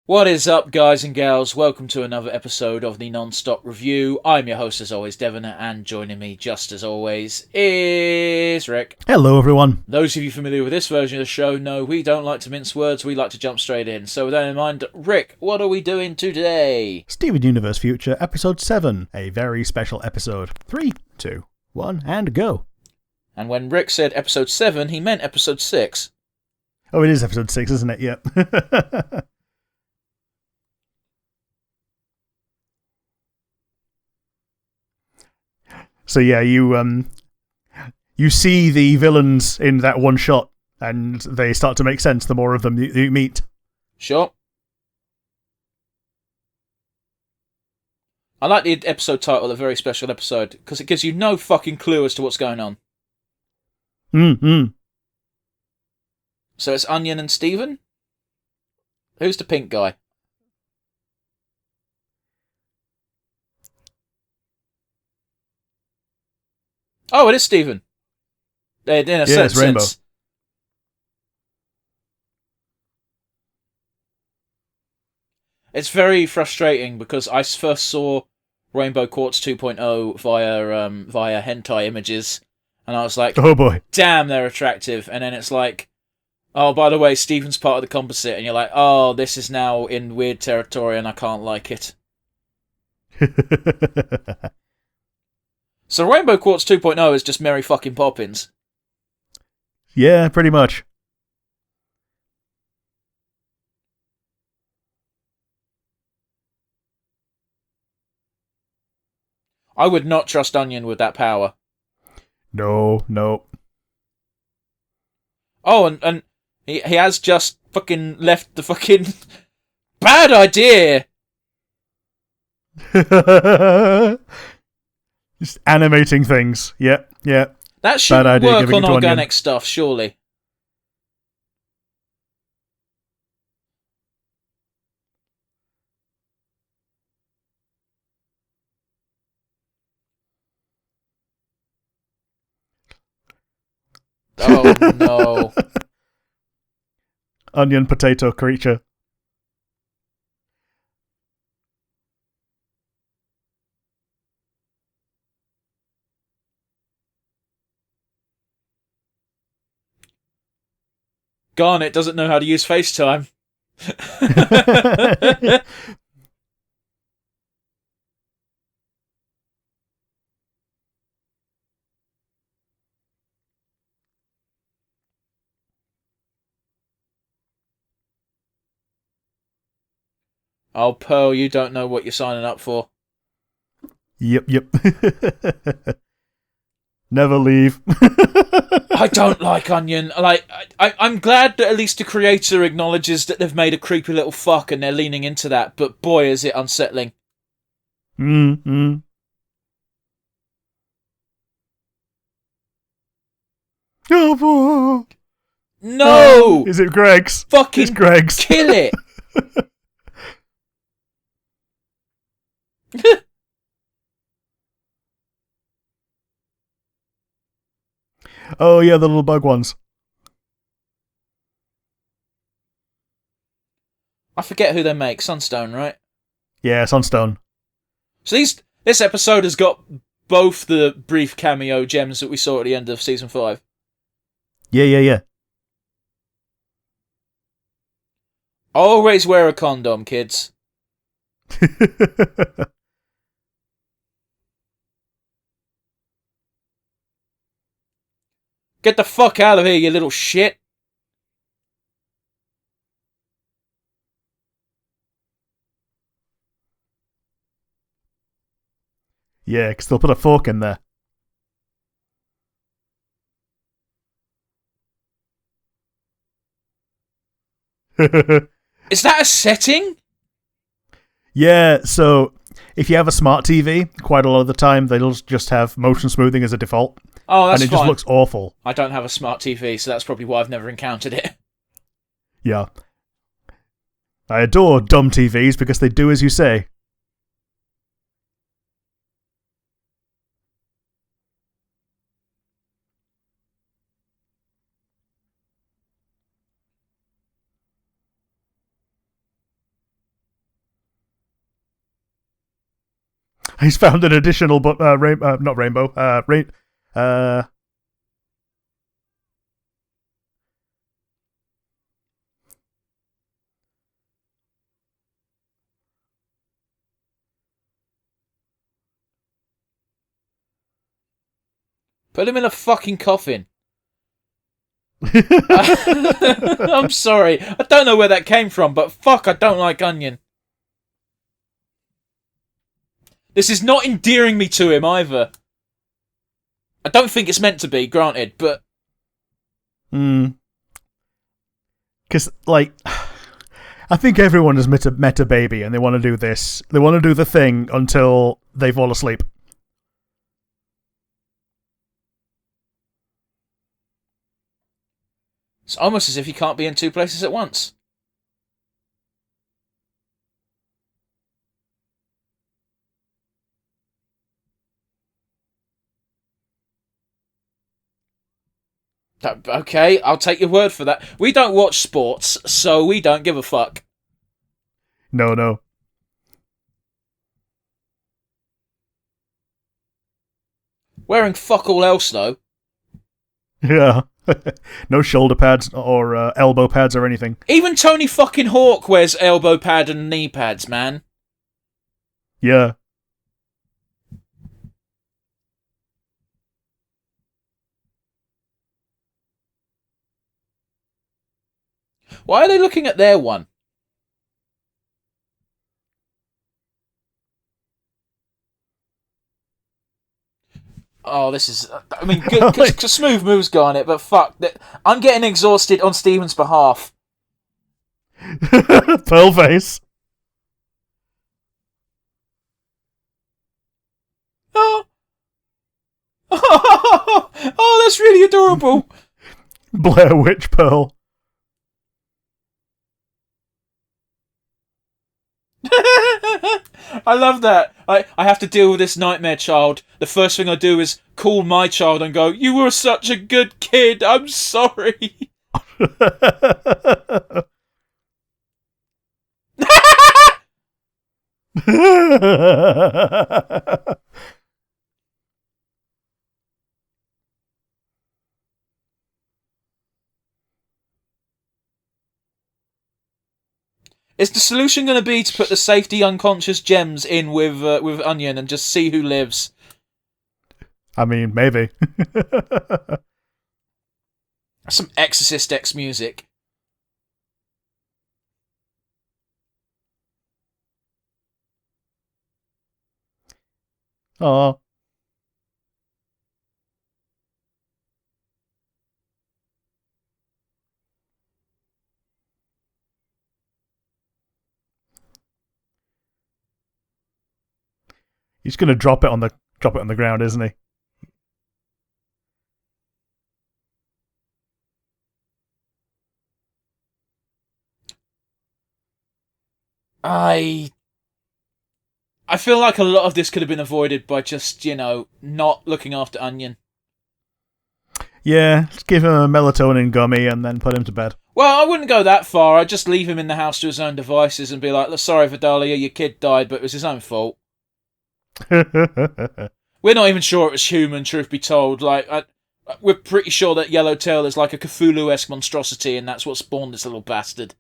What is up, guys and gals? Welcome to another episode of the Nonstop Review. I'm your host, as always, Devon, and joining me, just as always, is Rick. Hello, everyone. Those of you familiar with this version of the show know we don't like to mince words, we like to jump straight in. So with that in mind, Rick, what are we doing today? Steven Universe Future, Episode 7, a very special episode. 3, 2, 1, and go. And when Rick said Episode 7, he meant Episode 6. Oh, it is Episode 6, isn't it? Yep. So yeah, you see the villains in that one shot, and they start to make sense the more of them you meet. Sure. I like the episode title, A Very Special Episode, because it gives you no fucking clue as to what's going on. Mm-hmm. So it's Onion and Steven? Who's the pink guy? Oh, it is Steven. In a certain it's Rainbow. sense. It's very frustrating because I first saw Rainbow Quartz 2.0 via hentai images, and I was like, Oh boy. damn, they're attractive. And then it's like, oh, by the way, Steven's part of the composite, and you're like, oh, this is now in weird territory and I can't like it. So Rainbow Quartz 2.0 is just Mary fucking Poppins. Yeah, pretty much. I would not trust Onion with that power. No. Oh, and he has just fucking left the fucking bad idea. Just animating things. Yep. That shouldn't Bad idea work giving on it to organic Onion. stuff, surely. Oh no. Onion potato creature. Garnet doesn't know how to use FaceTime. Oh, Pearl, you don't know what you're signing up for. Yep. Never leave. I don't like Onion. I'm glad that at least the creator acknowledges that they've made a creepy little fuck and they're leaning into that, but boy, is it unsettling. Mm-hmm. Oh, No! is it Greg's? Fucking It's Greg's. kill it! Oh yeah, the little bug ones. I forget who they make. Sunstone, right? Yeah, Sunstone. So this episode has got both the brief cameo gems that we saw at the end of season 5. Yeah. Always wear a condom, kids. Get the fuck out of here, you little shit. Yeah, because they'll put a fork in there. Is that a setting? Yeah, so if you have a smart TV, quite a lot of the time they'll just have motion smoothing as a default. Oh, that's and it fine. just looks awful. I don't have a smart TV, so that's probably why I've never encountered it. Yeah. I adore dumb TVs because they do as you say. He's found an additional, but not rainbow. Put him in a fucking coffin. I'm sorry. I don't know where that came from, but fuck, I don't like Onion. This is not endearing me to him either. I don't think it's meant to be, granted, but... Because, like... I think everyone has met a baby and they want to do this. They want to do the thing until they fall asleep. It's almost as if you can't be in two places at once. Okay, I'll take your word for that. We don't watch sports, so we don't give a fuck. No. Wearing fuck all else, though. Yeah. No shoulder pads or elbow pads or anything. Even Tony fucking Hawk wears elbow pad and knee pads, man. Yeah. Why are they looking at their one? Oh, this is... I mean, good, smooth moves go on it, but fuck. I'm getting exhausted on Steven's behalf. Pearl face. Oh. Oh, that's really adorable. Blair Witch Pearl. I love that. I have to deal with this nightmare child. The first thing I do is call my child and go, "You were such a good kid. I'm sorry." Is the solution going to be to put the safety unconscious gems in with Onion and just see who lives? I mean, maybe. Some Exorcist X music. Oh. He's going to drop it on the ground, isn't he? I feel like a lot of this could have been avoided by just, not looking after Onion. Yeah, just give him a melatonin gummy and then put him to bed. Well, I wouldn't go that far. I'd just leave him in the house to his own devices and be like, "Sorry, Vidalia, your kid died, but it was his own fault." We're not even sure it was human, truth be told. We're pretty sure that Yellowtail is like a Cthulhu-esque monstrosity, and that's what spawned this little bastard.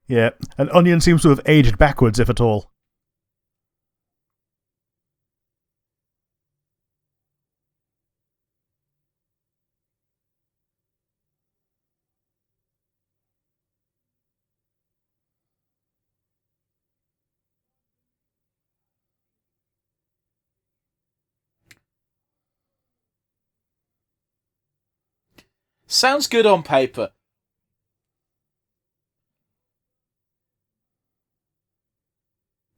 Yeah, and Onion seems to have aged backwards, if at all. Sounds good on paper.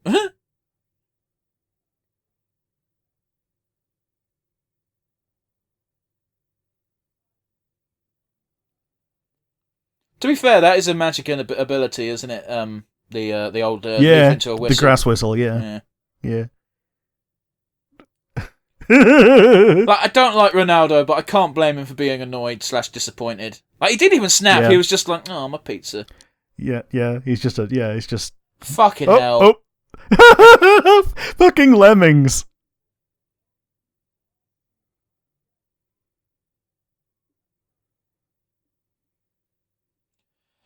To be fair, that is a magic ability, isn't it? The old leap into a whistle. The grass whistle. Yeah. I don't like Ronaldo, but I can't blame him for being annoyed / disappointed. He didn't even snap. Yeah. He was just like, "Oh, my pizza." Yeah. He's just fucking hell. Fucking lemmings.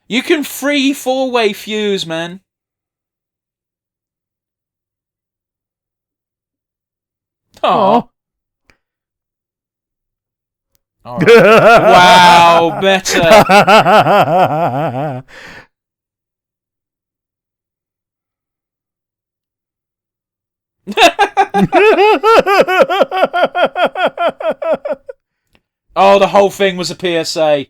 You can free 4-way fuse, man. Aww. Right. Wow, better. Oh, the whole thing was a PSA.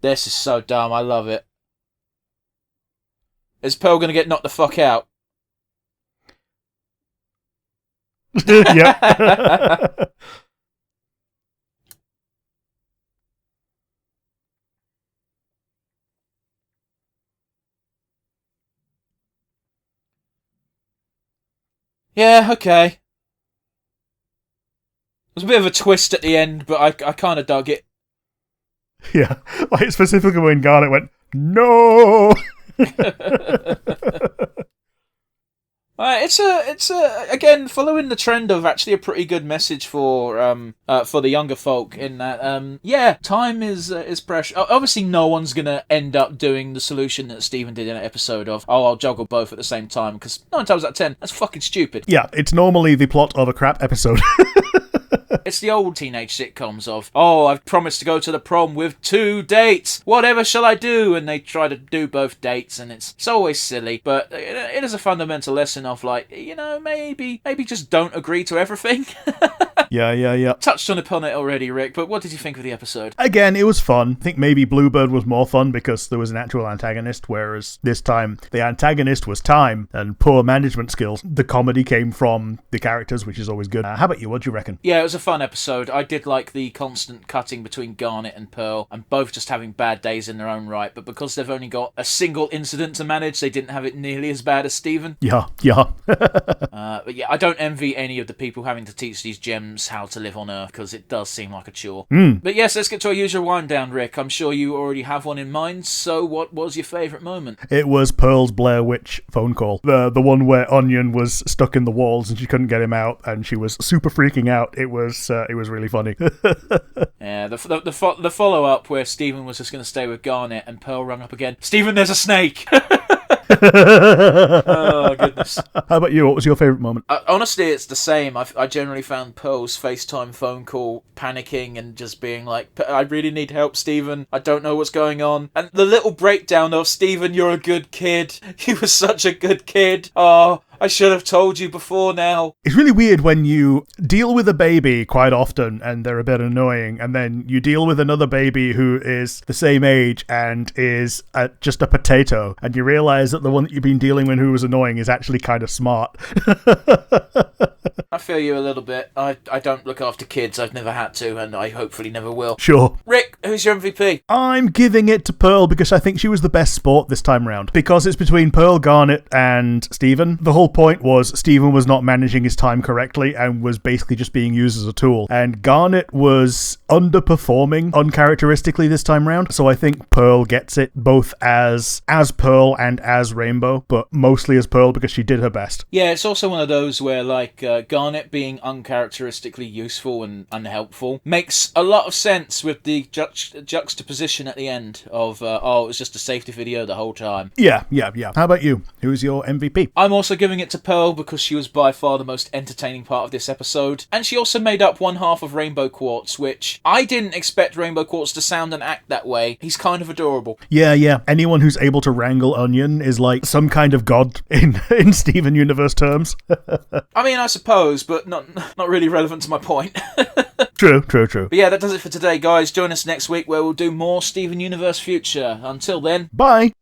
This is so dumb. I love it. Is Pearl going to get knocked the fuck out? Yep. Yeah, okay. There's a bit of a twist at the end, but I kind of dug it. Yeah, like specifically when Garnet went, no! It's again following the trend of actually a pretty good message for the younger folk in that yeah, time is precious. Obviously no one's gonna end up doing the solution that Stephen did in an episode of, oh, I'll juggle both at the same time, because 9 times out of 10 that's fucking stupid. Yeah, it's normally the plot of a crap episode. It's the old teenage sitcoms of, oh, I've promised to go to the prom with 2 dates. Whatever shall I do? And they try to do both dates, and it's always silly. But it is a fundamental lesson of, like, you know, maybe just don't agree to everything. Yeah. Touched on it already, Rick, but what did you think of the episode? Again, it was fun. I think maybe Bluebird was more fun because there was an actual antagonist, whereas this time the antagonist was time and poor management skills. The comedy came from the characters, which is always good. How about you? What do you reckon? Yeah, it was a fun episode. I did like the constant cutting between Garnet and Pearl, and both just having bad days in their own right, but because they've only got a single incident to manage, they didn't have it nearly as bad as Stephen. Yeah. But yeah, I don't envy any of the people having to teach these gems how to live on Earth, because it does seem like a chore. But yes, let's get to our usual wind down, Rick. I'm sure you already have one in mind, so what was your favourite moment? It was Pearl's Blair Witch phone call. The one where Onion was stuck in the walls and she couldn't get him out, and she was super freaking out. It was really funny. Yeah, the follow-up where Stephen was just going to stay with Garnet and Pearl rung up again. Stephen, there's a snake! Oh, goodness. How about you? What was your favourite moment? Honestly, it's the same. I generally found Pearl's FaceTime phone call panicking and just being like, I really need help, Stephen. I don't know what's going on. And the little breakdown of, Stephen, you're a good kid. You were such a good kid. Oh, I should have told you before now. It's really weird when you deal with a baby quite often and they're a bit annoying, and then you deal with another baby who is the same age and is just a potato, and you realise that the one that you've been dealing with who was annoying is actually kind of smart. I feel you a little bit. I don't look after kids. I've never had to, and I hopefully never will. Sure. Rick, who's your MVP? I'm giving it to Pearl because I think she was the best sport this time round. Because it's between Pearl, Garnet, and Stephen. The whole point was Stephen was not managing his time correctly and was basically just being used as a tool. And Garnet was underperforming uncharacteristically this time round. So I think Pearl gets it both as Pearl and as Rainbow, but mostly as Pearl because she did her best. Yeah, it's also one of those where, like, Garnet being uncharacteristically useful and unhelpful makes a lot of sense with the juxtaposition at the end of, it was just a safety video the whole time. Yeah. How about you? Who's your MVP? I'm also giving it to Pearl because she was by far the most entertaining part of this episode, and she also made up one half of Rainbow Quartz, which I didn't expect Rainbow Quartz to sound and act that way. He's kind of adorable. Yeah. Anyone who's able to wrangle Onion is like some kind of god in Steven Universe terms. I mean, I suppose, but not really relevant to my point. True. But yeah, that does it for today, guys. Join us next week where we'll do more Steven Universe Future. Until then, bye!